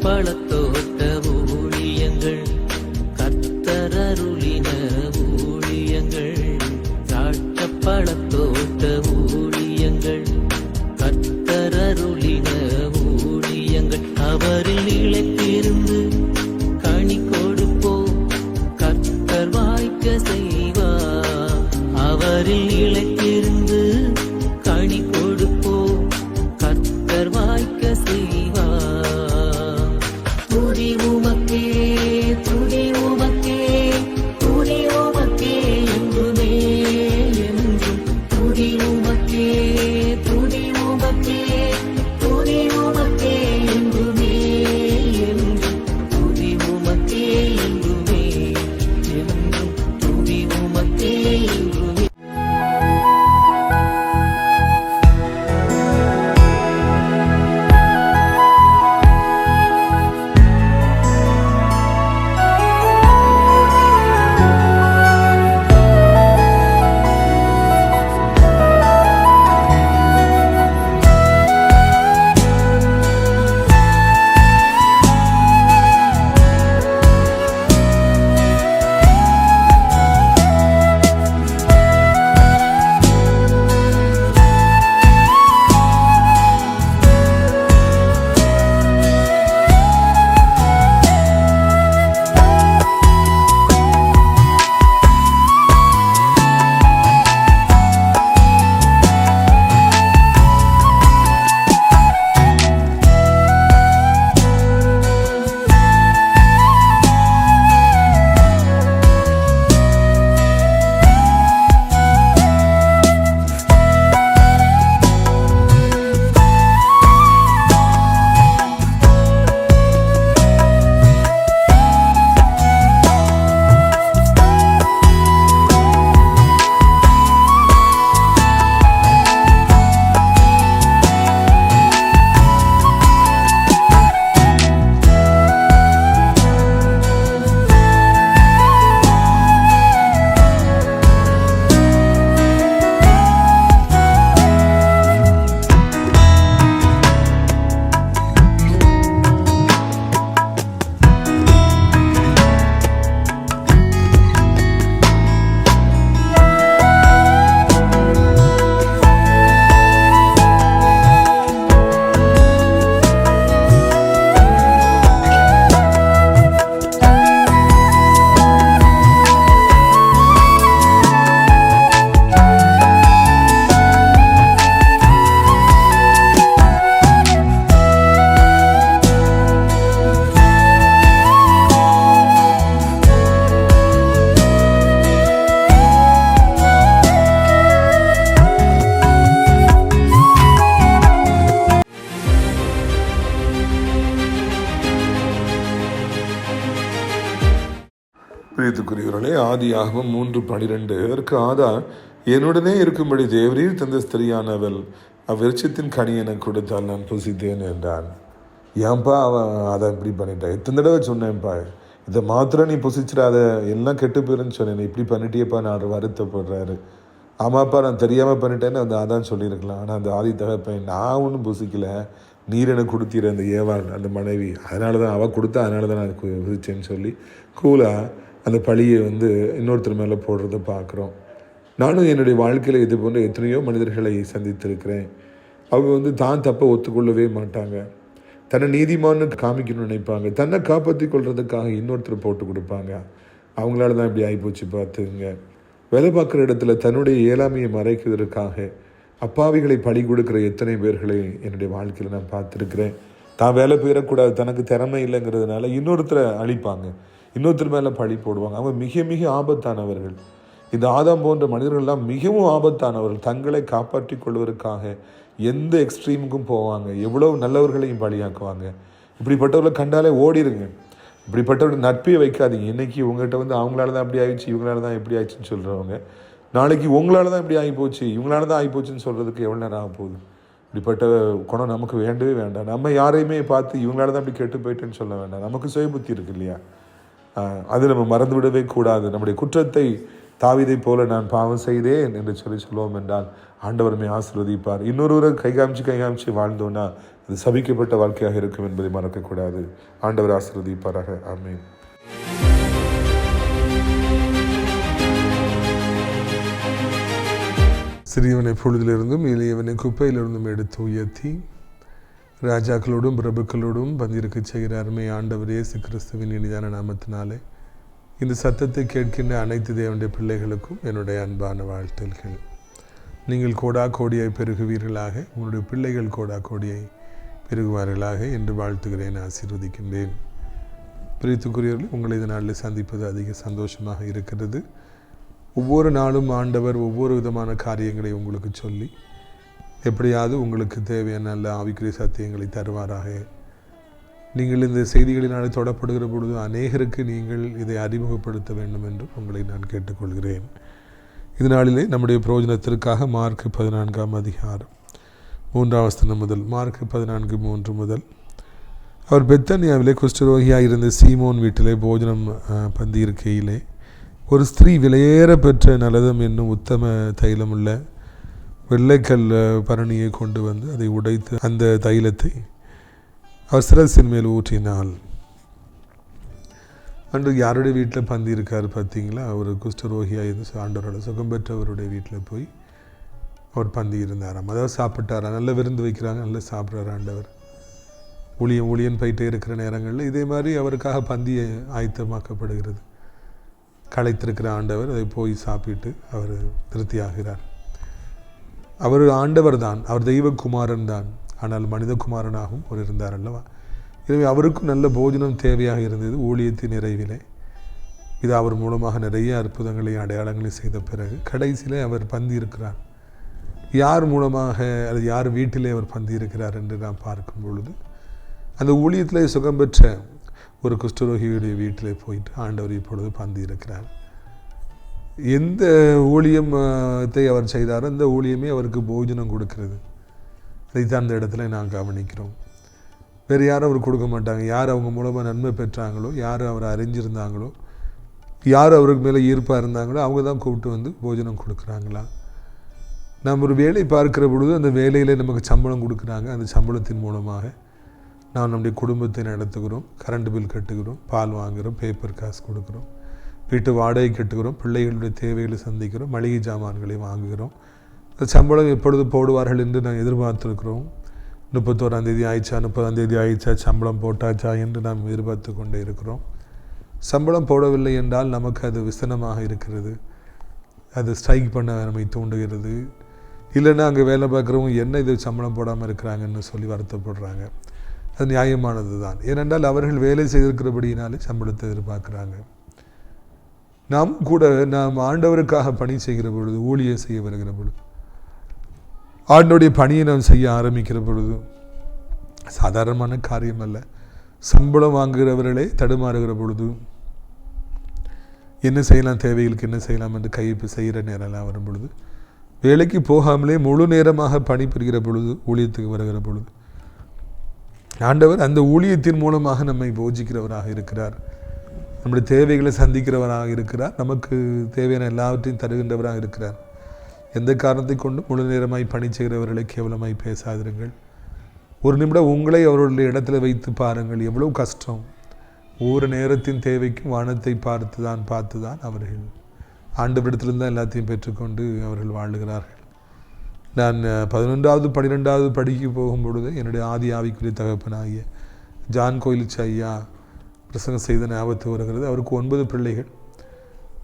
பழத்தோட்ட ஊழியங்கள், கர்த்தரருளின ஊழியங்கள், திராட்சை பழத்தோட்ட ஊழியங்கள், கர்த்தரருளின ஊழியங்கள். அவரில் நிலைத்திருந்து கனி கொடுப்போம், கர்த்தர் வாய்க்க செய்வார். அவரில் நிலைத்திருந்து கனி கொடுப்போம், கர்த்தர் வாய்க்க செய்வார். துதி உமக்கே, துதி உமக்கே, துதி உமக்கே என்றுமே என்றும். துதி உமக்கே, துதி உமக்கே, துதி உமக்கே என்றுமே என்றும். துதி உமக்கே என்றுமே என்றும். துதி உமக்கே என்றுமே. பிரியத்துக்குரியவர்களே, ஆதியாகமம் 3:12 அதற்கு ஆதாம், என்னுடனே இருக்கும்படி தேவரீர் தந்த ஸ்திரியானவள் அவ்விருட்சத்தின் கனி எனக்கு கொடுத்தால் நான் புசித்தேன் என்றான். ஏன்பா அவன் அதை இப்படி பண்ணிட்டான்? எத்தனை தடவை சொன்னேன்ப்பா, இதை மாத்திரம் நீ புசிச்சிடாத, எல்லாம் கெட்டு போயிருன்னு சொன்னேன், இப்படி பண்ணிட்டியப்பா, நான் வருத்தப்படுறாரு. ஆமாப்பா, நான் தெரியாமல் பண்ணிட்டேன்னு அந்த அதான் சொல்லியிருக்கலாம். ஆனால் அந்த ஆதி தகப்பன், நான் ஒன்றும் புசிக்கல, நீர் எனக்கு கொடுத்தீர அந்த ஏவாள் அந்த மனைவி, அதனால தான் அவள் கொடுத்தா, அதனால தான் நான் புசிச்சேன்னு சொல்லி கூலாக அந்த பழியை இன்னொருத்தர் மேலே போடுறத பார்க்குறோம். நானும் என்னுடைய வாழ்க்கையில் இது போன்ற எத்தனையோ மனிதர்களை சந்தித்திருக்கிறேன். அவங்க தான் தப்பை ஒத்துக்கொள்ளவே மாட்டாங்க, தன்னை நீதிமான்னு காமிக்கணும்னு நினைப்பாங்க, தன்னை காப்பாற்றி கொள்றதுக்காக இன்னொருத்தர் போட்டு கொடுப்பாங்க. அவங்களால தான் இப்படி ஆகிப்போச்சு பார்த்துங்க. வேலை பார்க்குற இடத்துல தன்னுடைய இயலாமையை மறைக்கிறதுக்காக அப்பாவிகளை பழி கொடுக்குற எத்தனை பேர்களை என்னுடைய வாழ்க்கையில் நான் பார்த்துருக்கிறேன். தான் வேலை போயிடக்கூடாது, தனக்கு திறமை இல்லைங்கிறதுனால இன்னொருத்தரை அழிப்பாங்க, இன்னொருத்தர் மேலே பழி போடுவாங்க. அவங்க மிக மிக ஆபத்தானவர்கள். இந்த ஆதாம் போன்ற மனிதர்கள்லாம் மிகவும் ஆபத்தானவர்கள். தங்களை காப்பாற்றி கொள்வதற்காக எந்த எக்ஸ்ட்ரீமுக்கும் போவாங்க, எவ்வளவு நல்லவர்களையும் பழியாக்குவாங்க. இப்படிப்பட்டவர்களை கண்டாலே ஓடிடுங்க. இப்படிப்பட்டவர்கள் நட்பே வைக்காதீங்க. இன்றைக்கி உங்கள்கிட்ட அவங்களால தான் அப்படி ஆயிடுச்சு, இவங்களால தான் எப்படி ஆயிடுச்சுன்னு சொல்கிறவங்க, நாளைக்கு உங்களால தான் இப்படி ஆகிப்போச்சு, இவங்களால தான் ஆகிப்போச்சுன்னு சொல்கிறதுக்கு எவ்வளோ நேரம் ஆக போகுது? இப்படிப்பட்ட குணம் நமக்கு வேண்டவே வேண்டாம். நம்ம யாரையுமே பார்த்து இவங்களால தான் இப்படி கெட்டு போயிட்டேன்னு சொல்ல வேண்டாம். நமக்கு சுய புத்தி இருக்கு இல்லையா? அது நம்ம மறந்து விடவே கூடாது. நம்முடைய குற்றத்தை தாவீதை போல நான் பாவம் செய்தேன் என்று சொல்லுவோம் என்றால் ஆண்டவருமே ஆசீர்வதிப்பார். இன்னொருவரை கை காமிச்சு வாழ்ந்தோன்னா அது சபிக்கப்பட்ட வாழ்க்கையாக இருக்கும் என்பதை மறக்கக்கூடாது. ஆண்டவர் ஆசீர்வதிப்பாராக. ஆமென். சிறியவனை பொழுதிலிருந்தும் எளியவனை குப்பையிலிருந்தும் எடுத்து உயர்த்தி ராஜாக்களோடும் பிரபுக்களோடும் பந்திருக்க செய்கிற அருமை ஆண்டவர் இயேசு கிறிஸ்துவின் இனிதான நாமத்தினாலே இந்த சத்தத்தை கேட்கின்ற அனைத்து தேவனுடைய பிள்ளைகளுக்கும் என்னுடைய அன்பான வாழ்த்துக்கள். நீங்கள் கோடா கோடியாய் பெருகுவீர்களாக, உங்களுடைய பிள்ளைகள் கோடா கோடியாய் பெருகுவார்களாக என்று வாழ்த்துகிறேன், ஆசீர்வதிக்கின்றேன். பிரித்துக்குரியவர்கள், உங்களை இந்த நாளில் சந்திப்பது அதிக சந்தோஷமாக இருக்கிறது. ஒவ்வொரு நாளும் ஆண்டவர் ஒவ்வொரு விதமான காரியங்களை உங்களுக்கு சொல்லி எப்படியாவது உங்களுக்கு தேவையான நல்ல ஆவிக்குரிய சத்தியங்களை தருவாராக. நீங்கள் இந்த செய்திகளினால் தொடப்படுகிற பொழுது அநேகருக்கு நீங்கள் இதை அறிமுகப்படுத்த வேண்டும் என்று உங்களை நான் கேட்டுக்கொள்கிறேன். இதனாலே நம்முடைய பிரயோஜனத்திற்காக மார்க் 14 அதிகாரம் 3 வசனம் முதல், மார்க் 14:3 முதல், அவர் பெத்தானியாவிலே குஷ்டரோகியாக இருந்த சீமோன் வீட்டிலே போஜனம் பந்தி இருக்கையிலே ஒரு ஸ்திரீ விலையேற பெற்ற நலதம் என்னும் உத்தம தைலமுள்ள வெள்ளைக்கல் பரணியை கொண்டு வந்து அதை உடைத்து அந்த தைலத்தை அவர் சிரசின் மேல் ஊற்றினாள். அன்று யாருடைய வீட்டில் பந்தி இருக்கார் பார்த்தீங்களா? அவர் குஷ்டரோகியாக இருந்து ஆண்டவரோட சுகம் பெற்றவருடைய வீட்டில் போய் அவர் பந்தி இருந்தாராம். அதாவது சாப்பிட்டாராம். நல்ல விருந்து வைக்கிறாங்க, நல்லா சாப்பிட்றாரு ஆண்டவர். ஊழியன் போயிட்டே இருக்கிற நேரங்களில் இதே மாதிரி அவருக்காக பந்தி ஆயத்தமாக்கப்படுகிறது. களைத்திருக்கிற ஆண்டவர் அதை போய் சாப்பிட்டு அவர் திருப்தியாகிறார். அவர் ஆண்டவர் தான், அவர் தெய்வகுமாரன் தான், ஆனால் மனிதகுமாரனாகவும் அவர் இருந்தார் அல்லவா? எனவே அவருக்கும் நல்ல போஜனம் தேவையாக இருந்தது. ஊழியத்தின் நிறைவிலே இது அவர் மூலமாக நிறைய அற்புதங்களையும் அடையாளங்களையும் செய்த பிறகு கடைசியிலே அவர் பந்தி இருக்கிறார். யார் மூலமாக, அது யார் வீட்டிலே அவர் பந்தி இருக்கிறார் என்று நாம் பார்க்கும் பொழுது அந்த ஊழியத்திலே சுகம் பெற்ற ஒரு குஷ்டரோகியுடைய வீட்டில் போயிட்டு ஆண்டவர் இப்பொழுது பந்தி இருக்கிறார். எந்த ஊழியத்தை அவர் செய்தாரோ அந்த ஊழியமே அவருக்கு போஜனம் கொடுக்கிறது. அதைத்தான் அந்த இடத்துல நான் கவனிக்கிறோம். வேறு யாரும் அவர் கொடுக்க மாட்டாங்க. யார் அவங்க மூலமாக நன்மை பெற்றாங்களோ, யார் அவரை அறிஞ்சிருந்தாங்களோ, யார் அவருக்கு மேலே ஈர்ப்பாக இருந்தாங்களோ அவங்க தான் கூப்பிட்டு வந்து போஜனம் கொடுக்குறாங்களா? நாம் ஒரு வேலை பார்க்கிற பொழுது அந்த வேலையில் நமக்கு சம்பளம் கொடுக்குறாங்க. அந்த சம்பளத்தின் மூலமாக நாம் நம்முடைய குடும்பத்தை நடத்துகிறோம், கரண்ட் பில் கட்டுகிறோம், பால் வாங்குகிறோம், பேப்பர் காசு கொடுக்குறோம், வீட்டு வாடகை கட்டுகிறோம், பிள்ளைகளுடைய தேவைகளை சந்திக்கிறோம், மளிகை சாமான்களை வாங்குகிறோம். அந்த சம்பளம் எப்பொழுது போடுவார்கள் என்று நாம் எதிர்பார்த்துருக்கிறோம். 31 ஆயிடுச்சா, 30 ஆயிடுச்சா, சம்பளம் போட்டாச்சா என்று நாம் எதிர்பார்த்து கொண்டே இருக்கிறோம். சம்பளம் போடவில்லை என்றால் நமக்கு அது விசனமாக இருக்கிறது. அது ஸ்ட்ரைக் பண்ண நம்மை தூண்டுகிறது. இல்லைன்னா அங்கே வேலை பார்க்குறவங்க என்ன இது சம்பளம் போடாமல் இருக்கிறாங்கன்னு சொல்லி வருத்தப்படுறாங்க. அது நியாயமானது தான். ஏனென்றால் அவர்கள் வேலை செய்திருக்கிறபடியினாலே சம்பளத்தை எதிர்பார்க்குறாங்க. நாம் கூட நாம் ஆண்டவருக்காக பணி செய்கிற பொழுது, ஊழியம் செய்ய வருகிற பொழுது, ஆண்டோடைய பணியை நாம் செய்ய ஆரம்பிக்கிற பொழுது சாதாரணமான காரியம் அல்ல. சம்பளம் வாங்குகிறவர்களே தடுமாறுகிற பொழுது என்ன செய்யலாம், தேவைகளுக்கு என்ன செய்யலாம் என்று கைப்பு செய்கிற நேரம்லாம் வரும் பொழுது, வேலைக்கு போகாமலே முழு நேரமாக பணிபுரிகிற பொழுது, ஊழியத்துக்கு வருகிற பொழுது ஆண்டவர் அந்த ஊழியத்தின் மூலமாக நம்மை போஜிக்கிறவராக இருக்கிறார். நம்முடைய தேவைகளை சந்திக்கிறவராக இருக்கிறார். நமக்கு தேவையான எல்லாவற்றையும் தருகின்றவராக இருக்கிறார். எந்த காரணத்தை கொண்டும் முழு நேரமாய் பணி செய்கிறவர்களை கேவலமாய் பேசாதிருங்கள். ஒரு நிமிடம் உங்களை அவர்களுடைய இடத்துல வைத்து பாருங்கள். எவ்வளவு கஷ்டம். ஒவ்வொரு நேரத்தின் தேவைக்கும் வானத்தை பார்த்து தான் அவர்கள் ஆண்டவரிடத்திலிருந்து தான் எல்லாத்தையும் பெற்றுக்கொண்டு அவர்கள் வாழுகிறார்கள். நான் 11வது 12வது படிக்க போகும்பொழுது என்னுடைய ஆதி ஆவிக்குரிய தகப்பனாகிய ஜான் கோயிலிச்சு ஐயா பிரசங்கம் செய்த ஞாபகத்து வருகிறது. அவருக்கு 9 பிள்ளைகள்.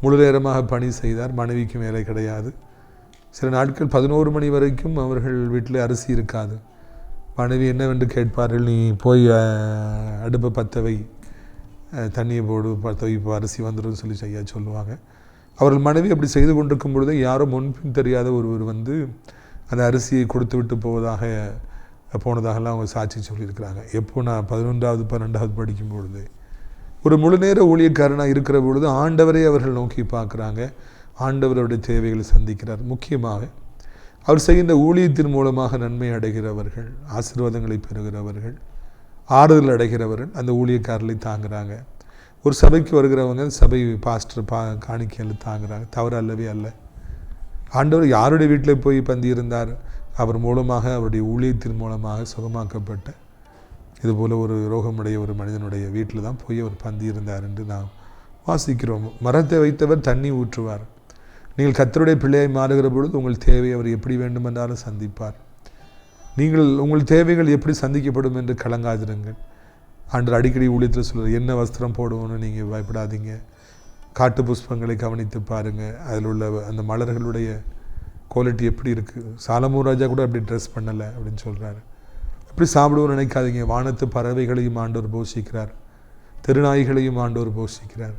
முழு நேரமாக பணி செய்தார். மனைவிக்கு வேலை கிடையாது. சில நாட்கள் 11 மணி வரைக்கும் அவர்கள் வீட்டில் அரிசி இருக்காது. மனைவி என்னவென்று கேட்பார்கள், நீ போய் அடுப்பை பற்ற வை, தண்ணியை போடு, பற்ற வை, இப்போ அரிசி வந்துடும் சொல்லி ஐயா சொல்லுவாங்க. அவர்கள் மனைவி அப்படி செய்து கொண்டிருக்கும் பொழுது யாரோ முன்பின் தெரியாத ஒருவர் வந்து அந்த அரிசியை கொடுத்து விட்டு போனதாகலாம் அவங்க சாட்சி சொல்லியிருக்கிறாங்க. எப்போ நான் 11வது 12வது படிக்கும் பொழுது ஒரு முழு நேர ஊழியக்காரனாக இருக்கிற பொழுது ஆண்டவரை அவர்கள் நோக்கி பார்க்குறாங்க. ஆண்டவருடைய தேவைகளை சந்திக்கிறார். முக்கியமாக அவர் செய்கின்ற ஊழியத்தின் மூலமாக நன்மை அடைகிறவர்கள், ஆசீர்வாதங்களை பெறுகிறவர்கள், ஆறுதல் அடைகிறவர்கள் அந்த ஊழியக்காரர்களை தாங்குகிறாங்க. ஒரு சபைக்கு வருகிறவங்க சபை பாஸ்டர் காணிக்கையில் தாங்குகிறாங்க. தவறு அல்லவே அல்ல. ஆண்டவர் யாருடைய வீட்டில் போய் பந்தி இருந்தார்? அவர் மூலமாக, அவருடைய ஊழியத்தின் மூலமாக சுகமாக்கப்பட்ட இதுபோல் ஒரு ரோகமுடைய ஒரு மனிதனுடைய வீட்டில் தான் போய் அவர் பந்தி இருந்தார் என்று நாம் வாசிக்கிறோம். மரத்தை வைத்தவர் தண்ணி ஊற்றுவார். நீங்கள் கர்த்தருடைய பிள்ளையை மாறுகிற பொழுது உங்கள் தேவை அவர் எப்படி வேண்டுமென்றாலும் சந்திப்பார். நீங்கள் உங்கள் தேவைகள் எப்படி சந்திக்கப்படும் என்று கலங்காதிருங்கள். ஆண்டவர் அடிக்கடி ஊழியத்தில் சொல்கிறார், என்ன வஸ்திரம் போடுவோன்னு நீங்கள் பயப்படாதீங்க, காட்டு புஷ்பங்களை கவனித்து பாருங்கள், அதில் உள்ள அந்த மலர்களுடைய குவாலிட்டி எப்படி இருக்குது. சாலமோன் ராஜா கூட அப்படி ட்ரெஸ் பண்ணலை அப்படின்னு சொல்கிறாரு. அப்படி சாப்பிடுவோன்னு நினைக்காதீங்க. வானத்து பறவைகளையும் ஆண்டவர் போஷிக்கிறார், திருநாய்களையும் ஆண்டவர் போஷிக்கிறார்,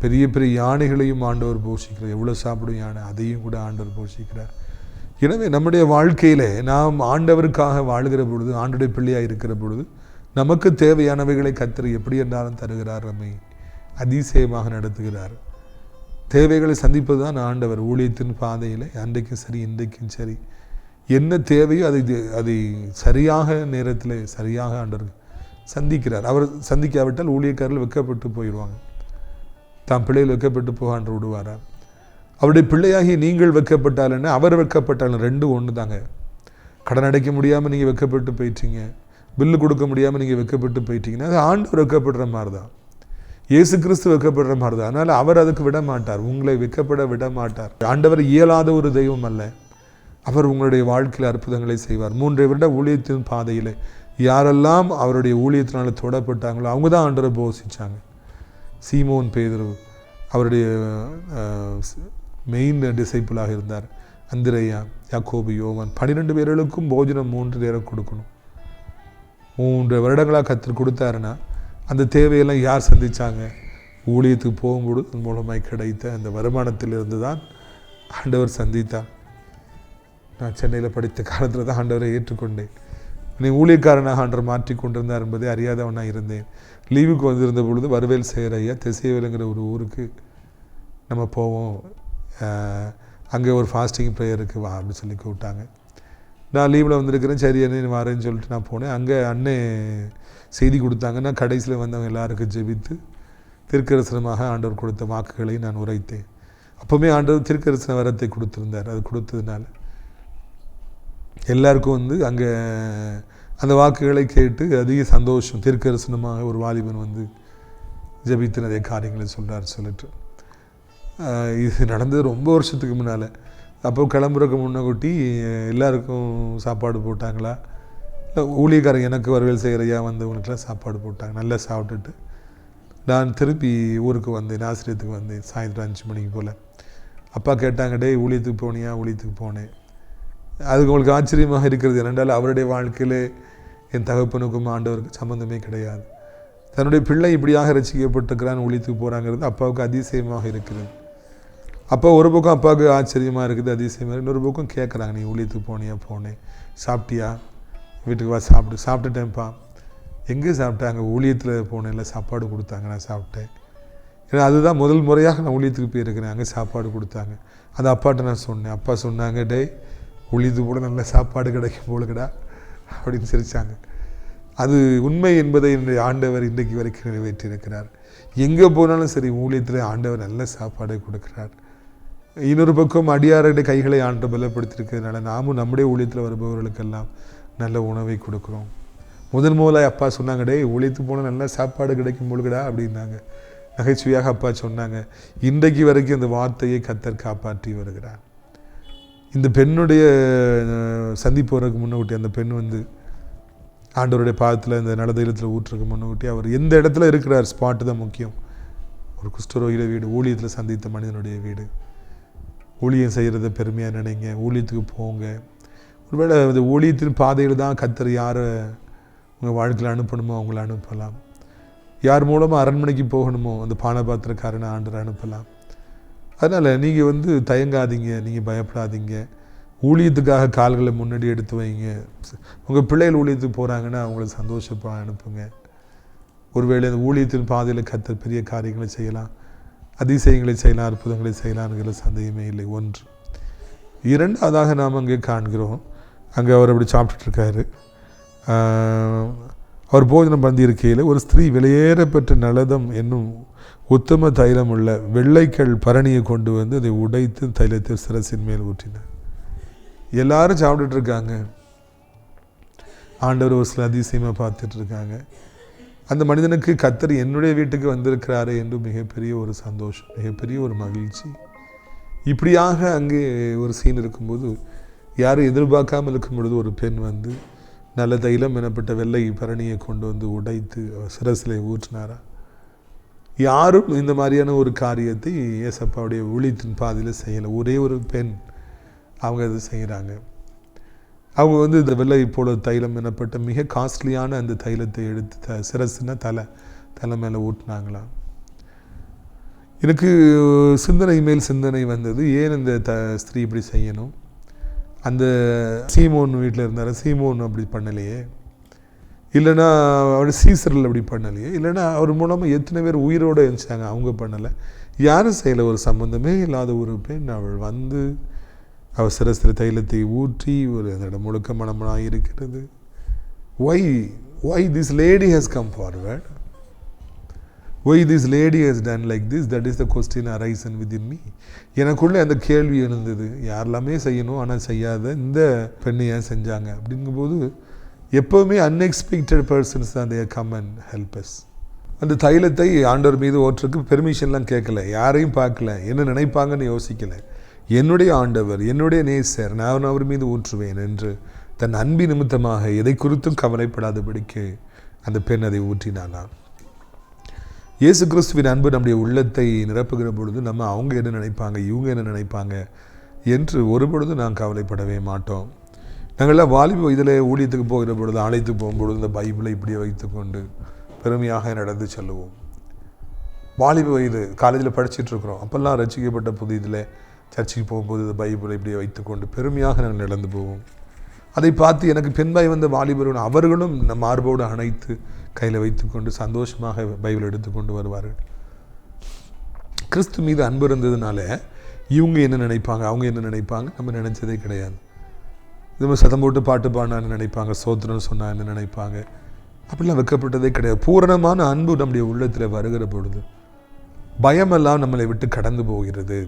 பெரிய பெரிய யானைகளையும் ஆண்டவர் போஷிக்கிறார். எவ்வளோ சாப்பிடும் யானை, அதையும் கூட ஆண்டவர் போஷிக்கிறார். எனவே நம்முடைய வாழ்க்கையில் நாம் ஆண்டவருக்காக வாழ்கிற பொழுது, ஆண்டுடைய பிள்ளையாக இருக்கிற பொழுது நமக்கு தேவையானவைகளை கர்த்தர் எப்படி என்றாலும் தருகிறார், நம்மை அதிசயமாக நடத்துகிறார். தேவைகளை சந்திப்பது தான் ஆண்டவர். ஊழியத்தின் பாதையில் அன்றைக்கும் சரி இன்றைக்கும் சரி என்ன தேவையோ அதை சரியாக நேரத்தில் சரியாக ஆண்டவர் சந்திக்கிறார். அவர் சந்திக்காவிட்டால் ஊழியக்காரர்கள் வெட்கப்பட்டு போயிடுவாங்க. தாம் பிள்ளைகள் வெட்கப்பட்டு போகான்று விடுவாரா? அவருடைய பிள்ளையாகி நீங்கள் வெட்கப்பட்டால் என்ன, அவர் வெட்கப்பட்டாலும் ரெண்டும் ஒன்று தாங்க. கடன் அடைக்க முடியாமல் நீங்கள் வெட்கப்பட்டு போயிட்டீங்க, பில்லு கொடுக்க முடியாமல் நீங்கள் வெட்கப்பட்டு போயிட்டீங்கன்னா அது ஆண்டவர் வெட்கப்படுற மாதிரி தான், இயேசு கிறிஸ்து வெட்கப்படுற மாதிரி தான். அதனால் அவர் அதுக்கு விட மாட்டார், உங்களை வெட்கப்பட விட மாட்டார். ஆண்டவர் இயலாத ஒரு தெய்வம் அல்ல. அவர் உங்களுடைய வாழ்க்கையில் அற்புதங்களை செய்வார். 3 வருட ஊழியத்தின் பாதையில் யாரெல்லாம் அவருடைய ஊழியத்தினால் தொடப்பட்டாங்களோ அவங்க தான் ஆண்டவரை போஷிச்சாங்க. சீமோன் பேதுரு அவருடைய மெயின் டிசைப்பிளாக இருந்தார். அந்திரேயா, யாக்கோபு, யோவான் 12 பேர்களுக்கும் போஜனம் 3 நேரம் கொடுக்கணும். 3 வருடங்களாக கர்த்தர் கொடுத்தாருன்னா அந்த தேவையெல்லாம் யார் சந்தித்தாங்க? ஊழியத்துக்கு போகும்போது அதன் மூலமாக கிடைத்த அந்த வருமானத்திலிருந்து தான் ஆண்டவர் சந்தித்தார். நான் சென்னையில் படித்த காலத்தில் தான் ஆண்டவரை ஏற்றுக்கொண்டேன். நீ ஊழியக்காரனாக ஆண்டவர் மாற்றி கொண்டிருந்தார் என்பதை அறியாதவனாக இருந்தேன். லீவுக்கு வந்திருந்த பொழுது வருவேல் சேரையா திசைவேலுங்கிற ஒரு ஊருக்கு நம்ம போவோம், அங்கே ஒரு ஃபாஸ்டிங் ப்ரேயருக்கு வா அப்படின்னு சொல்லி கூப்பிட்டாங்க. நான் லீவில் வந்திருக்கிறேன், சரி அண்ணே வரேன்னு சொல்லிட்டு நான் போனேன். அங்கே அண்ணே செய்தி கொடுத்தாங்க. நான் கடைசியில் வந்தவங்க எல்லாருக்கும் ஜெபித்து திருக்கரசனமாக ஆண்டவர் கொடுத்த வாக்குகளை நான் உரைத்தேன். அப்போவுமே ஆண்டவர் திருக்கரசன வரத்தை கொடுத்துருந்தார். அது கொடுத்ததுனால எல்லாருக்கும் அங்கே அந்த வாக்குகளை கேட்டு அதிக சந்தோஷம். திருக்கரசனமாக ஒரு வாலிபன் ஜெபித்து நிறைய காரியங்களை சொல்கிறார் சொல்லிட்டு. இது நடந்தது ரொம்ப வருஷத்துக்கு முன்னால். அப்போ கிளம்புறதுக்கு முன்னக்கூட்டி எல்லாருக்கும் சாப்பாடு போட்டாங்களா, இல்லை ஊழியக்காரங்க எனக்கு வரவேல் செய்கிறையா வந்தவங்களுக்கெல்லாம் சாப்பாடு போட்டாங்க. நல்லா சாப்பிட்டுட்டு நான் திருப்பி ஊருக்கு வந்தேன், ஆசிரியத்துக்கு வந்தேன். சாயந்தரம் 5 மணிக்கு போல் அப்பா கேட்டாங்க, டே ஊழியத்துக்கு போனியா? ஊழியத்துக்கு போனேன். அதுக்கு உங்களுக்கு ஆச்சரியமாக இருக்கிறது என்னென்றால் அவருடைய வாழ்க்கையில் என் தகப்பனுக்கும் ஆண்டவருக்கு சம்மந்தமே கிடையாது. தன்னுடைய பிள்ளை இப்படியாக ரசிக்கப்பட்டிருக்கிறான், ஊழியத்துக்கு போகிறாங்கிறது அப்பாவுக்கு அதிசயமாக இருக்கிறது. அப்போ ஒரு பக்கம் அப்பாவுக்கு ஆச்சரியமாக இருக்குது, அதிசயமாக. இன்னொரு பக்கம் கேட்குறாங்க, நீ ஊழியத்துக்கு போனியா? போனேன். சாப்பிட்டியா? வீட்டுக்கு வா சாப்பிட்டுட்டேன்ப்பா. எங்கே சாப்பிட்டாங்க? ஊழியத்தில் போனேன்ல, சாப்பாடு கொடுத்தாங்க, நான் சாப்பிட்டேன். ஏன்னா அதுதான் முதல் முறையாக நான் ஊழியத்துக்கு போயிருக்கிறேன், அங்கே சாப்பாடு கொடுத்தாங்க. அந்த அப்பாட்ட நான் சொன்னேன். அப்பா சொன்னாங்க, டே ஊழியத்துக்கு கூட நல்ல சாப்பாடு கிடைக்கும் போலுக்கடா அப்படின்னு சிரித்தாங்க. அது உண்மை என்பதை என்னுடைய ஆண்டவர் இன்றைக்கு வரைக்கும் நிறைவேற்றியிருக்கிறார். எங்கே போனாலும் சரி ஊழியத்தில் ஆண்டவர் நல்ல சாப்பாடை கொடுக்கிறார். இன்னொரு பக்கம் அடியாருடைய கைகளை ஆண்டு பலப்படுத்தியிருக்கிறதுனால நாமும் நம்முடைய ஊழியத்தில் வருபவர்களுக்கெல்லாம் நல்ல உணவை கொடுக்குறோம். முதலாக அப்பா சொன்னாங்க, டே ஊழியத்துக்கு போனால் நல்ல சாப்பாடு கிடைக்கும் போலுக்கடா அப்படின்னாங்க. நகைச்சுவையாக அப்பா சொன்னாங்க. இன்றைக்கு வரைக்கும் அந்த வார்த்தையை கர்த்தர் காப்பாற்றி வருகிறார். இந்த பெண்ணுடைய சந்திப்பு வரக்கு முன்னூட்டி அந்த பெண் ஆண்டவருடைய பாதத்தில் இந்த நலதைலத்தில் ஊற்றுறதுக்கு முன்னூட்டி அவர் எந்த இடத்துல இருக்கிறார், ஸ்பாட்டு தான் முக்கியம். ஒரு குஷ்டரோகிட வீடு, ஊழியத்தில் சந்தித்த மனிதனுடைய வீடு. ஊழியம் செய்கிறத பெருமையாக நினைங்க, ஊழியத்துக்கு போங்க. ஒருவேளை அந்த ஊழியத்தின் பாதையில் தான் கர்த்தர் யாரை உங்கள் வாழ்க்கையில் அனுப்பணுமோ அவங்கள அனுப்பலாம். யார் மூலமாக அரண்மனைக்கு போகணுமோ அந்த பானபாத்திரக்காரனை ஆண்டரை அனுப்பலாம். அதனால் நீங்கள் தயங்காதீங்க, நீங்கள் பயப்படாதீங்க. ஊழியத்துக்காக கால்களை முன்னாடி எடுத்து வைங்க. உங்கள் பிள்ளைகள் ஊழியத்துக்கு போகிறாங்கன்னா அவங்கள சந்தோஷப்பாக அனுப்புங்க. ஒருவேளை அந்த ஊழியத்தின் பாதையில் கர்த்தர் பெரிய காரியங்களை செய்யலாம், அதிசயங்களை செய்யலாம், அற்புதங்களை செய்யலாம்ங்கிற சந்தேகமே இல்லை. 1. 2வது நாம் அங்கே காண்கிறோம், அங்கே அவர் அப்படி சாப்பிட்டுருக்காரு. அவர் போஜனம் பந்தி இருக்கையில் ஒரு ஸ்திரீ வெளியேறப்பெற்ற நலதம் என்னும் உத்தம தைலம் உள்ள வெள்ளைக்கல் பரணியை கொண்டு வந்து அதை உடைத்து தைலத்தை சிரசின் மேல் ஊற்றினார். எல்லாரும் சாப்பிட்டுட்டு இருக்காங்க. ஆண்டவர் ஒரு சில அதிசயமாக பார்த்துட்டு இருக்காங்க. அந்த மனிதனுக்கு கர்த்தர் என்னுடைய வீட்டுக்கு வந்திருக்கிறாரு என்று மிகப்பெரிய ஒரு சந்தோஷம், மிகப்பெரிய ஒரு மகிழ்ச்சி. இப்படியாக அங்கே ஒரு சீன் இருக்கும்போது, யாரும் எதிர்பார்க்காமல் இருக்கும் பொழுது ஒரு பெண் வந்து நல்ல தைலம் எனப்பட்ட வெள்ளை பரணியை கொண்டு வந்து உடைத்து சிரசிலே ஊற்றினாரா. யாரும் இந்த மாதிரியான ஒரு காரியத்தை ஏசப்பாவுடைய ஊழியத்தின் பாதையில் செய்யலை. ஒரே ஒரு பெண் அவங்க அது செய்கிறாங்க. அவங்க வந்து இந்த வெள்ளை போல தைலம் எனப்பட்ட மிக காஸ்ட்லியான அந்த தைலத்தை எடுத்து சிரசுன்னா தலை மேலே ஊட்டினாங்களாம். எனக்கு சிந்தனை மேல் சிந்தனை வந்தது, ஏன் இந்த ஸ்திரீ இப்படி செய்யணும்? அந்த சீமோன் வீட்டில் இருந்தார், சீமோன் அப்படி பண்ணலையே, இல்லைன்னா அவர் சீசரில் அப்படி பண்ணலையே, இல்லைன்னா அவர் மூலமாக எத்தனை பேர் உயிரோடு இருந்துச்சாங்க, அவங்க பண்ணலை, யாரும் செய்யலை. ஒரு சம்பந்தமே இல்லாத ஒரு பெண் அவள் வந்து அவர் சிரசில் தைலத்தை ஊற்றி ஒரு அந்த இடம் முழுக்க மனமனாக இருக்கிறது. Why this lady has come forward? Why this lady has done like this? That is the question arisen within me. எனக்குள்ளே அந்த கேள்வி எழுந்தது, யாரெல்லாமே செய்யணும் ஆனால் செய்யாத இந்த பெண்ணை ஏன் செஞ்சாங்க அப்படிங்கும்போது, எப்போவுமே அன்எக்ஸ்பெக்டட் பர்சன்ஸ் தான் they come and help us. அந்த தைலத்தை ஆண்டவர் மீது ஓட்டுறதுக்கு பெர்மிஷன்லாம் கேட்கல, யாரையும் பார்க்கல, என்ன நினைப்பாங்கன்னு யோசிக்கலை. என்னுடைய ஆண்டவர், என்னுடைய நேசர், நான் அவர் மீது ஊற்றுவேன் என்று தன் அன்பி நிமித்தமாக எதை குறித்தும் கவலைப்படாதபடிக்கு அந்த பெண் அதை ஊற்றினானாம். இயேசு கிறிஸ்துவின் அன்பு நம்முடைய உள்ளத்தை நிரப்புகிற பொழுது நம்ம அவங்க என்ன நினைப்பாங்க, இவங்க என்ன நினைப்பாங்க என்று ஒரு பொழுது நாம் கவலைப்படவே மாட்டோம். நாங்கள்லாம் வாலிப இதில் ஊழியத்துக்கு போகிற பொழுது, அழைத்து போகும்பொழுது இந்த பைபிளை இப்படியே வைத்துக்கொண்டு பெருமையாக நடந்து செல்லுவோம். வாலிப வயது காலேஜில் படிச்சுட்ருக்குறோம், அப்போல்லாம் ரசிக்கப்பட்ட புது இதில் சர்ச்சுக்கு போகும்போது இந்த பைபிளை இப்படியே வைத்துக்கொண்டு பெருமையாக நாங்கள் நடந்து போவோம். அதை பார்த்து எனக்கு பின்பாய் வந்த வாலிபர்கள் அவர்களும் நம் மார்போடு அணைத்து கையில் வைத்துக்கொண்டு சந்தோஷமாக பைபிள் எடுத்துக்கொண்டு வருவார்கள். கிறிஸ்து மீது அன்பு இருந்ததுனால இவங்க என்ன நினைப்பாங்க, அவங்க என்ன நினைப்பாங்க நம்ம நினச்சதே கிடையாது. இது சத்தம் போட்டு பாட்டு பாடினான்னு நினைப்பாங்க, சோத்திரம் சொன்னா என்ன நினைப்பாங்க, அப்படிலாம் வைக்கப்பட்டதே கிடையாது. பூரணமான அன்பு நம்முடைய உள்ளத்தில் வருகிற பொழுது பயமெல்லாம் நம்மளை விட்டு கடந்து போகிறது,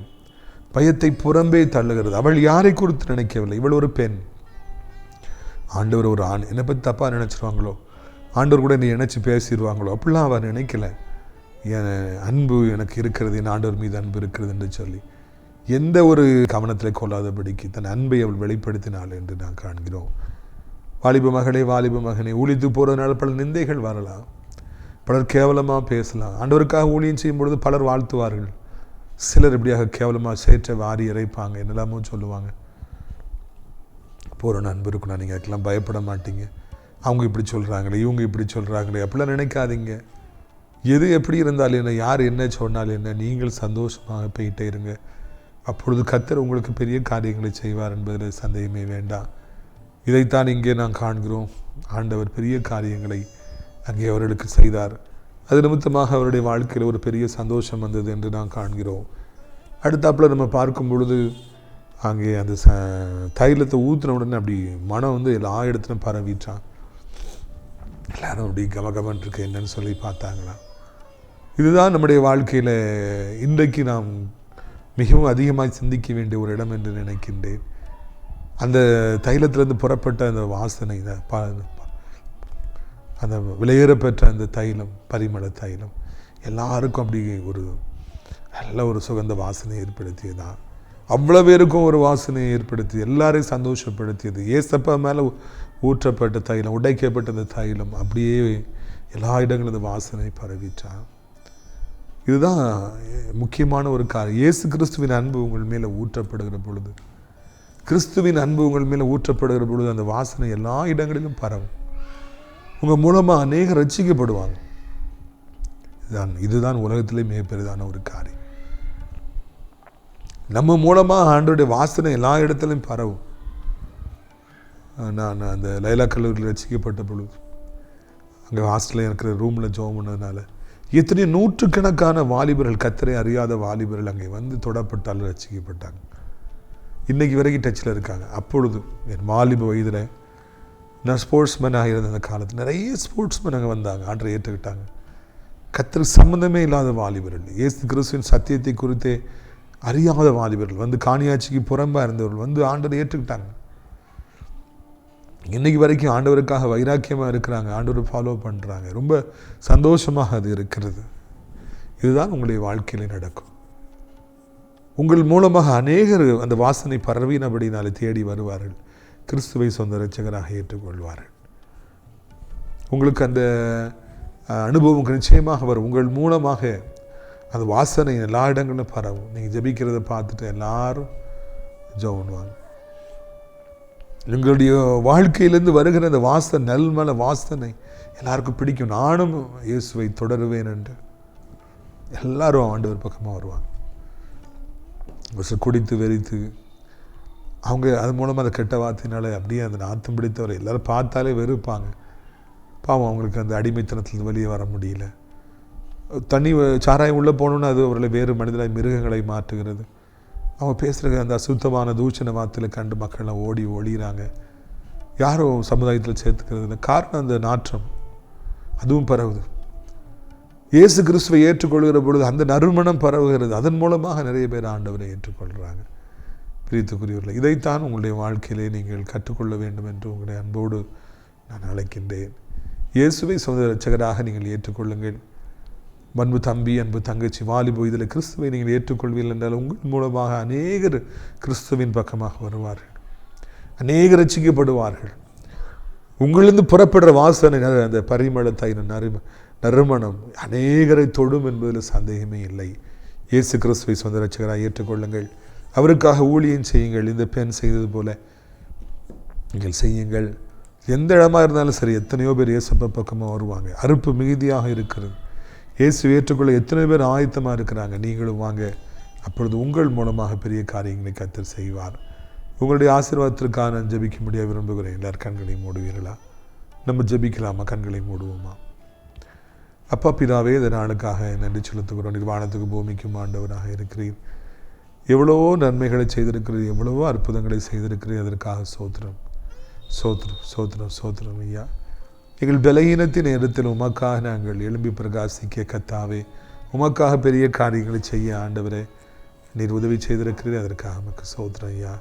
பயத்தை புறம்பே தள்ளுகிறது. அவள் யாரை குறித்து நினைக்கவில்லை, இவள் ஒரு பெண். ஆண்டவர் ஒரு ஆண், என்னை பற்றி தப்பாக நினச்சிருவாங்களோ, ஆண்டவர் கூட என்னை நினச்சி பேசிடுவாங்களோ, அப்படிலாம் அவள் நினைக்கலை. என் அன்பு எனக்கு இருக்கிறது, என் ஆண்டவர் மீது அன்பு இருக்கிறது என்று சொல்லி எந்த ஒரு கவனத்தில் கொள்ளாதபடிக்கு தன் அன்பை அவள் வெளிப்படுத்தினாள் என்று நான் காண்கிறோம். வாலிப மகளே, வாலிப மகனே, ஊழித்து போகிறதுனால பல நிந்தைகள் வரலாம், பலர் கேவலமாக பேசலாம். ஆண்டவருக்காக ஊழியம் செய்யும் பொழுது பலர் வாழ்த்துவார்கள், சிலர் இப்படியாக கேவலமாக சேற்றை வாரி இறைப்பாங்க, என்னெல்லாமோ சொல்லுவாங்க. பூரண அன்பு இருக்கணும், நீங்கள் அதுக்கெல்லாம் பயப்பட மாட்டீங்க. அவங்க இப்படி சொல்கிறாங்களே, இவங்க இப்படி சொல்கிறாங்களே, அப்படிலாம் நினைக்காதீங்க. எது எப்படி இருந்தாலும் என்ன, யார் என்ன சொன்னாலும் என்ன, நீங்கள் சந்தோஷமாக போயிட்டே இருங்க. அப்பொழுது கர்த்தர் உங்களுக்கு பெரிய காரியங்களை செய்வார் என்பதில் சந்தேகமே வேண்டாம். இதைத்தான் இங்கே நான் காண்கிறோம். ஆண்டவர் பெரிய காரியங்களை அங்கே அவர்களுக்கு செய்தார். அது நிமித்தமாக அவருடைய வாழ்க்கையில் ஒரு பெரிய சந்தோஷம் வந்தது என்று நான் காண்கிறோம். அடுத்தாப்பில் நம்ம பார்க்கும் பொழுது அங்கே அந்த தைலத்தை ஊற்றின உடனே அப்படி மனம் வந்து எல்லா இடத்துலையும் பரவிட்டான். எல்லாரும் அப்படி கமகமன் இருக்கு என்னன்னு சொல்லி பார்த்தாங்களாம். இதுதான் நம்முடைய வாழ்க்கையில் இன்றைக்கு நாம் மிகவும் அதிகமாக சிந்திக்க வேண்டிய ஒரு இடம் என்று நினைக்கின்றேன். அந்த தைலத்திலேருந்து புறப்பட்ட அந்த வாசனை, அந்த விலையேறப்பெற்ற அந்த தைலம், பரிமள தைலம் எல்லாருக்கும் அப்படி ஒரு நல்ல ஒரு சுகந்த வாசனை ஏற்படுத்தியதான். அவ்வளோ பேருக்கும் ஒரு வாசனையை ஏற்படுத்தி எல்லாரையும் சந்தோஷப்படுத்தியது. ஏசப்பா மேலே ஊற்றப்பட்ட தைலம், உடைக்கப்பட்ட அந்த தைலம் அப்படியே எல்லா இடங்களும் அந்த வாசனை பரவிட்டான். இதுதான் முக்கியமான ஒரு காரியம். இயேசு கிறிஸ்துவின் அன்பு உங்கள் மேலே ஊற்றப்படுகிற பொழுது, கிறிஸ்துவின் அன்பு உங்கள் மேலே ஊற்றப்படுகிற பொழுது அந்த வாசனை எல்லா இடங்களிலும் பரவும். உங்கள் மூலமாக அநேக ரட்சிக்கப்படுவாங்க. இதுதான் உலகத்திலே மிகப்பெரிதான ஒரு காரியம். நம்ம மூலமாக ஆண்டவருடைய வாசனை எல்லா இடத்துலையும் பரவும். நான் அந்த லைலா கல்லூரியில் ரட்சிக்கப்பட்ட பொழுது அங்கே ஹாஸ்டலில் இருக்கிற ரூமில் ஜெபம் பண்ணதுனால எத்தனையோ நூற்றுக்கணக்கான வாலிபர்கள், கர்த்தரை அறியாத வாலிபர்கள் அங்கே வந்து தொடப்பட்டால் ரட்சிக்கப்பட்டாங்க. இன்றைக்கி வரைக்கும் டச்சில் இருக்காங்க. அப்பொழுது என் வாலிப வயதில் நான் ஸ்போர்ட்ஸ்மேனாக இருந்த அந்த காலத்தில் நிறைய ஸ்போர்ட்ஸ்மேன் அங்கே வந்தாங்க, ஆண்டரை ஏற்றுக்கிட்டாங்க. கர்த்தருக்கு சம்பந்தமே இல்லாத வாலிபர்கள், இயேசு கிறிஸ்துவின் சத்தியத்தை குறித்தே அறியாத வாலிபர்கள், வந்து காணியாட்சிக்கு புறம்பாக இருந்தவர்கள் வந்து ஆண்டவரை ஏற்றுக்கிட்டாங்க. இன்னைக்கு வரைக்கும் ஆண்டவருக்காக வைராக்கியமாக இருக்கிறாங்க, ஆண்டவரை ஃபாலோ பண்ணுறாங்க. ரொம்ப சந்தோஷமாக அது இருக்கிறது. இதுதான் உங்களுடைய வாழ்க்கையில் நடக்கும். உங்கள் மூலமாக அநேகர் அந்த வாசனை பரவினபடினாலே தேடி வருவார்கள், கிறிஸ்துவை சொந்த இரட்சகராக ஏற்றுக்கொள்வார்கள். உங்களுக்கு அந்த அனுபவம் நிச்சயமாக வரும். உங்கள் மூலமாக அந்த வாசனை எல்லா இடங்களிலும் பரவும். நீங்கள் ஜெபிக்கிறத பார்த்துட்டு எல்லாரும் ஜெபம் பண்ணுவாங்க. எங்களுடைய வாழ்க்கையிலேருந்து வருகிற அந்த வாசனை, நல்மல வாசனை எல்லாருக்கும் பிடிக்கும். நானும் இயேசுவை தொடருவேன் என்று எல்லாரும் ஆண்டவர் பக்கமாக வருவாங்க. குடித்து வெறித்து அவங்க அது மூலமாக அந்த கெட்ட வார்த்தையினால அப்படியே அந்த நாத்தம் பிடித்தவரை எல்லாரும் பார்த்தாலே வெறுப்பாங்க. பாவம், அவங்களுக்கு அந்த அடிமைத்தனத்தில் வெளியே வர முடியல. தண்ணி சாராயம் உள்ளே போகணுன்னு அது அவர்களை வேறு மனிதனை மிருகங்களை மாற்றுகிறது. அவங்க பேசுகிற அந்த அசுத்தமான தூஷண வார்த்தையில் கண்டு மக்கள்லாம் ஓடி ஒழிகிறாங்க. யாரும் சமுதாயத்தில் சேர்த்துக்கிறது இல்லை. காரணம் அந்த நாற்றம் அதுவும் பரவுது. இயேசு கிறிஸ்துவை ஏற்றுக்கொள்கிற பொழுது அந்த நறுமணம் பரவுகிறது. அதன் மூலமாக நிறைய பேர் ஆண்டவரை ஏற்றுக்கொள்கிறாங்க. பிரியத்துக்குரியவர்களே, இதைத்தான் உங்களுடைய வாழ்க்கையிலே நீங்கள் கற்றுக்கொள்ள வேண்டும் என்று உங்களுடைய அன்போடு நான் அழைக்கின்றேன். இயேசுவை சொந்த இரட்சகராக நீங்கள் ஏற்றுக்கொள்ளுங்கள். அன்பு தம்பி, அன்பு தங்கச்சி, வாலிபோ, இதில் கிறிஸ்துவை நீங்கள் ஏற்றுக்கொள்வீர்கள் என்றால் உங்கள் மூலமாக அநேகர் கிறிஸ்துவின் பக்கமாக வருவார்கள், அநேகர் ரட்சிக்கப்படுவார்கள். உங்களிலிருந்து புறப்படுற வாசனை, அந்த பரிமளத்தாயின் நறுமணம் அநேகரை தொடும் என்பதில் சந்தேகமே இல்லை. இயேசு கிறிஸ்துவை சொந்த இரட்சகராக ஏற்றுக்கொள்ளுங்கள். அவருக்காக ஊழியம் செய்யுங்கள். இந்த பெண் செய்தது போல நீங்கள் செய்யுங்கள். எந்த இடமா இருந்தாலும் சரி, எத்தனையோ பேர் இயேசப்பா பக்கமாக வருவாங்க. அறுப்பு மிகுதியாக இருக்கிறது. இயேசு ஏற்றுக்கொள்ள எத்தனை பேர் ஆயத்தமாக இருக்கிறாங்க. நீங்களும் வாங்க. அப்பொழுது உங்கள் மூலமாக பெரிய காரியங்களை கர்த்தர் செய்வார். உங்களுடைய ஆசீர்வாதத்திற்காக நான் ஜெபிக்க முடிய விரும்புகிறேன். எல்லார் கண்களையும் மூடுவீர்களா? நம்ம ஜெபிக்கலாமா? கண்களை மூடுவோமா? அப்பா பிதாவே, இந்த நாளுக்காக நன்றி செலுத்துகிறோம். நிர்வாணத்துக்கு பூமிக்கும் ஆண்டவராக இருக்கிறீர். எவ்வளவோ நன்மைகளை செய்திருக்கிறீர், எவ்வளவோ அற்புதங்களை செய்திருக்கிறீர். அதற்காக சோத்திரம் சோத்திரம் சோத்திரம் சோத்திரம் ஐயா. எங்கள் பலகீனத்தின் நேரத்தில் உமக்காக நாங்கள் எழும்பி பிரகாசிக்க கர்த்தாவே, உமக்காக பெரிய காரியங்களை செய்ய ஆண்டவரே நீர் உதவி செய்திருக்கிறீர். அதற்காக நமக்கு சோத்திரம் ஐயா.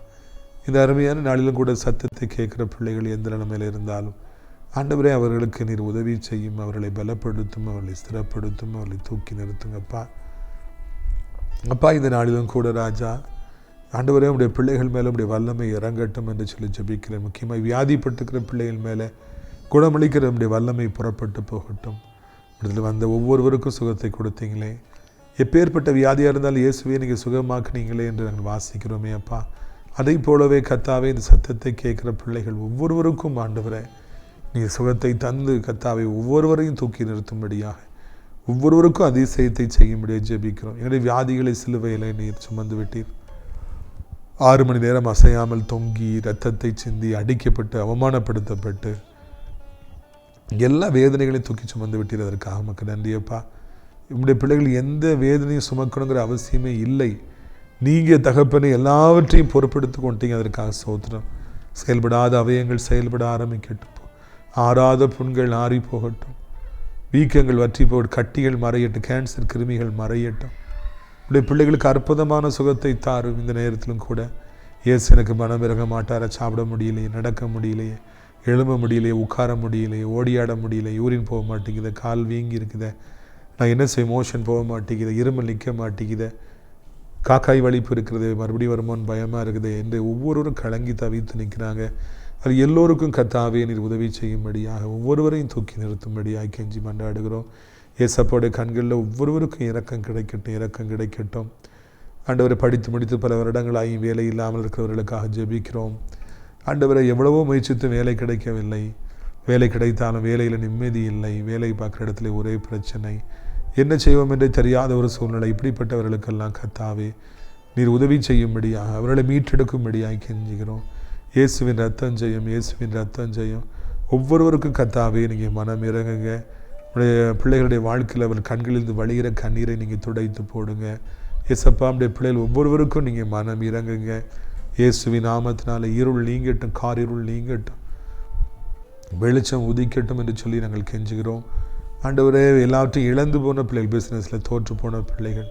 இந்த அருமையான நாளிலும் கூட சத்தத்தை கேட்குற பிள்ளைகள் எந்த நிலைமையில் இருந்தாலும் ஆண்டவரே அவர்களுக்கு நீர் உதவி செய்யும், அவர்களை பலப்படுத்தும், அவர்களை ஸ்திரப்படுத்தும், அவர்களை தூக்கி நிறுத்துங்கப்பா. அப்பா, இந்த நாளிலும் கூட ராஜா ஆண்டவரே உடைய பிள்ளைகள் மேலே உடைய வல்லமை இறங்கட்டும் என்று சொல்லி ஜெபிக்கிறேன். முக்கியமாக வியாதிப்பட்டுக்கிற பிள்ளைகள் மேலே குணமளிக்கிற நம்முடைய வல்லமை புறப்பட்டு போகட்டும். இதில் வந்த ஒவ்வொருவருக்கும் சுகத்தை கொடுத்தீங்களே, எப்பேற்பட்ட வியாதியாக இருந்தாலும் இயேசுவே நீங்கள் சுகமாக்குனீங்களே என்று நாங்கள் வாசிக்கிறோமே அப்பா. அதை போலவே கர்த்தாவே, இந்த சத்தத்தை கேட்குற பிள்ளைகள் ஒவ்வொருவருக்கும் ஆண்டவரே நீங்கள் சுகத்தை தந்து கர்த்தாவே ஒவ்வொருவரையும் தூக்கி நிறுத்தும்படியாக, ஒவ்வொருவருக்கும் அதிசயத்தை செய்யும்படியாக ஜெபிக்கிறோம். எங்களுடைய வியாதிகளை சிலுவையில் நீர் சுமந்து விட்டீர். 6 மணி நேரம் அசையாமல் தொங்கி இரத்தத்தை சிந்தி அடிக்கப்பட்டு அவமானப்படுத்தப்பட்டு எல்லா வேதனைகளையும் தூக்கி சுமந்து விட்டீர். அதற்காக நமக்கு நன்றியப்பா. உங்களுடைய பிள்ளைகள் எந்த வேதனையும் சுமக்கணுங்கிற அவசியமே இல்லை. நீங்கள் தகப்பனை எல்லாவற்றையும் பொறுப்பெடுத்து கொண்டீங்க. அதற்காக சோத்திரம். செயல்படாத அவயங்கள் செயல்பட ஆரம்பிக்கட்டும். ஆறாத புண்கள் ஆறி போகட்டும். வீக்கங்கள் வற்றி போகட்டும். கட்டிகள் மறையட்டும். கேன்சர் கிருமிகள் மறையட்டும். உடைய பிள்ளைகளுக்கு அற்புதமான சுகத்தை தாரும். இந்த நேரத்திலும் கூட இயேசு எனக்கு மனம் இறங்க மாட்டார, சாப்பிட முடியலையே, நடக்க முடியலையே, எழும்ப முடியலையே, உட்கார முடியலையே, ஓடியாட முடியல, யூரின் போக மாட்டேங்குது, கால் வீங்கி இருக்குது, நான் என்ன செய்ய, மோஷன் போக மாட்டேங்குது, இருமல் நிற்க மாட்டேங்குது, காக்காய் வலிப்பு இருக்கிறது, மறுபடியும் வருமானு பயமாக இருக்குது என்று ஒவ்வொருவரும் கலங்கி தவித்து நிற்கிறாங்க. அது எல்லோருக்கும் கர்த்தாவே நீர் உதவி செய்யும்படியாக ஒவ்வொருவரையும் தூக்கி நிறுத்தும்படியாக கெஞ்சி மன்றாடுகிறோம். ஏசப்போடைய கண்களில் ஒவ்வொருவருக்கும் இரக்கம் கிடைக்கட்டும், இரக்கம் கிடைக்கட்டும். ஆண்டவரை படித்து முடித்து பல வருடங்களாகி வேலை இல்லாமல் இருக்கிறவர்களுக்காக ஜெபிக்கிறோம். ஆண்டவரை எவ்வளவோ முயற்சித்து வேலை கிடைக்கவில்லை, வேலை கிடைத்தாலும் வேலையில் நிம்மதி இல்லை, வேலை பார்க்குற இடத்துல ஒரே பிரச்சனை, என்ன செய்வோம் என்றே தெரியாத ஒரு சூழ்நிலை. இப்படிப்பட்டவர்களுக்கெல்லாம் கர்த்தாவே நீர் உதவி செய்யும்படியாக அவர்களை மீட்டெடுக்கும்படியாக கெஞ்சுகிறோம். இயேசுவின் ரத்தம் ஜெயம், இயேசுவின் ரத்தம் ஜெயம். ஒவ்வொருவருக்கும் கர்த்தாவே நீங்கள் மனம் இறங்குங்க. உடைய பிள்ளைகளுடைய வாழ்க்கையில் அவர் கண்களிலிருந்து வழிகிற கண்ணீரை நீங்கள் துடைத்து போடுங்க. இயேசப்பா, உடைய பிள்ளைகள் ஒவ்வொருவருக்கும் நீங்கள் மனம் இறங்குங்க. இயேசுவின் நாமத்தினால இருள் நீங்கட்டும், காரிருள் நீங்கட்டும், வெளிச்சம் உதிக்கட்டும் என்று சொல்லி நாங்கள் கெஞ்சுகிறோம். ஆண்டவரே எல்லாவற்றையும் இழந்து போன பிள்ளைகள், பிஸ்னஸில் தோற்று போன பிள்ளைகள்,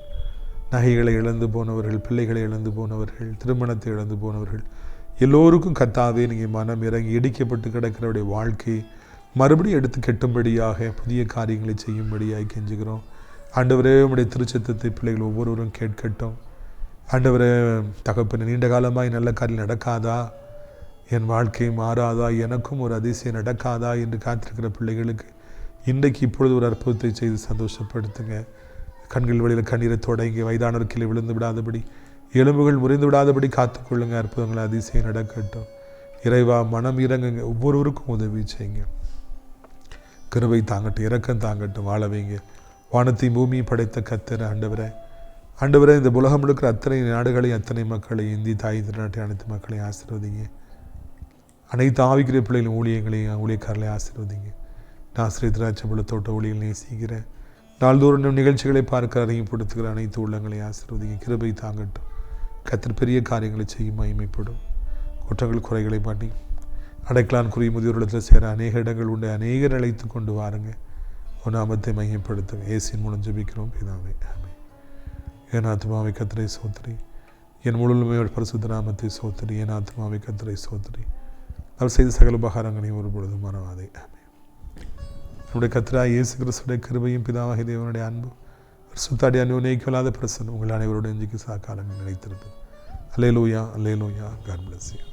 நகைகளை இழந்து போனவர்கள், பிள்ளைகளை இழந்து போனவர்கள், திருமணத்தை இழந்து போனவர்கள் எல்லோருக்கும் கர்த்தாவே நீங்கள் மனம் இறங்கி இடிக்கப்பட்டு கிடக்கிறவருடைய வாழ்க்கையை மறுபடியும் எடுத்து கெட்டும்படியாக புதிய காரியங்களை செய்யும்படியாக கெஞ்சுகிறோம். ஆண்டவரே உம்முடைய திருச்சத்தத்தை பிள்ளைகள் ஒவ்வொருவரும் கேட்கட்டும். ஆண்டவரே தகப்பன நீண்ட காலமாய் நல்ல காரியம் நடக்காதா, என் வாழ்க்கை மாறாதா, எனக்கும் ஒரு அதிசயம் நடக்காதா என்று காத்திருக்கிற பிள்ளைகளுக்கு இன்றைக்கு இப்பொழுது ஒரு அற்புதத்தை செய்து சந்தோஷப்படுத்துங்க. கண்கள் வழியில் கண்ணீரை தொடங்கி வயதானவர் கீழே விழுந்து விடாதபடி, எலும்புகள் முறிந்து விடாதபடி காத்துக்கொள்ளுங்க. அற்புதங்களை அதிசயம் நடக்கட்டும். இறைவா மனம் இறங்குங்க, ஒவ்வொருவருக்கும் உதவி செய்யுங்க. கிருபை தாங்கட்டும், இரக்கம் தாங்கட்டும், வாழ வைங்க. வானத்தையும் பூமியும் படைத்த கர்த்தர் ஆண்டவரே இந்த உலகம் இருக்கிற அத்தனை நாடுகளையும் அத்தனை மக்களை, இந்தி தாய் திருநாட்டை அனைத்து மக்களையும் ஆசீர்வதிங்க. அனைத்து ஆவிக்கிற பிள்ளைகளின் ஊழியங்களையும் ஊழியக்காரர்களையும் ஆசீர்வதிங்க. நான் ஆசிரியத்திராட்சம்பள தோட்ட ஊழியர்கள் நேசிக்கிறேன். நாள்தோறும் நிகழ்ச்சிகளை பார்க்க அறிமுகப்படுத்துகிற அனைத்து உள்ளங்களையும் ஆசீர்வதிங்க. கிருபை தாங்கட்டும். கர்த்தர் பெரிய காரியங்களை செய்யும், மகிமைப்படும். குற்றங்கள் குறைகளை பண்ணி அடைக்கலான் குறி முதியோரிடத்தில் சேர அநேக இடங்கள் உண்டு. அநேகர் அழைத்து கொண்டு வாருங்க. ஒரு நாமத்தை மையப்படுத்துங்க. இயேசுவின் மூலம் ஜெபிக்கிறோம் பிதாவே, ஆமென். என் ஆத்மாவை கர்த்தரை சோத்திரி, என் முழுமையோட பரிசுத்த நாமத்தை சோத்திரி. என் ஆத்மாவை கர்த்தரை சோத்திரி, அவர் செய்த சகல உபகாரங்களையும் ஒரு பொழுதும் மறவாதே, ஆமென். நம்முடைய கர்த்தராகிய இயேசு கிறிஸ்துவின் கிருபையும் பிதாவாகிய தேவனுடைய அன்பு பரிசுத்த அந்யோன்யமில்லாத பிரசன்னம் உங்கள் அனைவருடைய நெஞ்சுக்கு காலங்கள் நிலைத்திருப்பது. Hallelujah, hallelujah. God bless you.